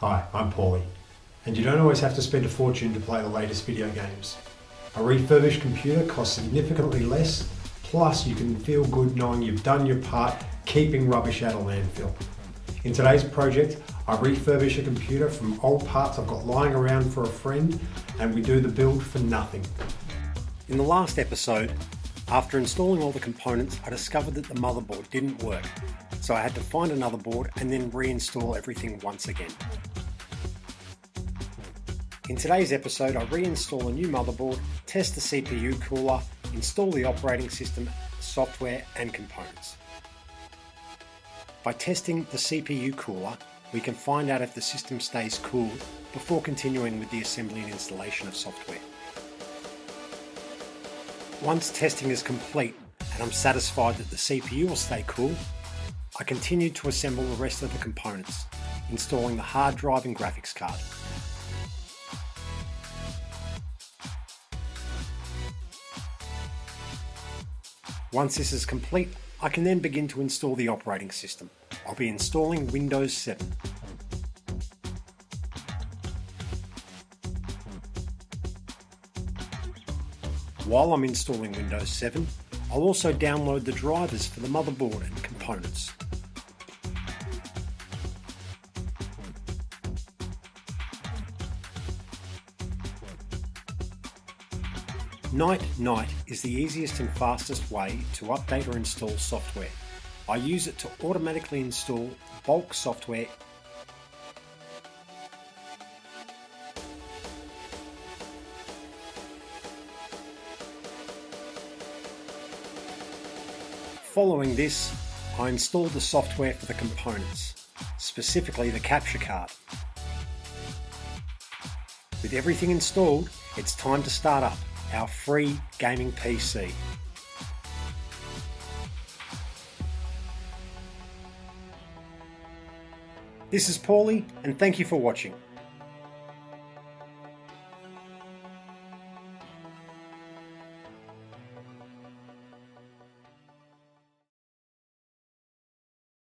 Hi, I'm Paulie, and you don't always have to spend a fortune to play the latest video games. A refurbished computer costs significantly less, plus you can feel good knowing you've done your part keeping rubbish out of landfill. In today's project, I refurbish a computer from old parts I've got lying around for a friend, and we do the build for nothing. In the last episode, after installing all the components, I discovered that the motherboard didn't work, so I had to find another board and then reinstall everything once again. In today's episode, I reinstall a new motherboard, test the CPU cooler, install the operating system, software and components. By testing the CPU cooler, we can find out if the system stays cool before continuing with the assembly and installation of software. Once testing is complete and I'm satisfied that the CPU will stay cool, I continue to assemble the rest of the components, installing the hard drive and graphics card. Once this is complete, I can then begin to install the operating system. I'll be installing Windows 7. While I'm installing Windows 7, I'll also download the drivers for the motherboard and components. NiNite is the easiest and fastest way to update or install software. I use it to automatically install bulk software. Following this, I installed the software for the components, specifically the capture card. With everything installed, it's time to start up our free gaming PC. This is Paulie, and thank you for watching.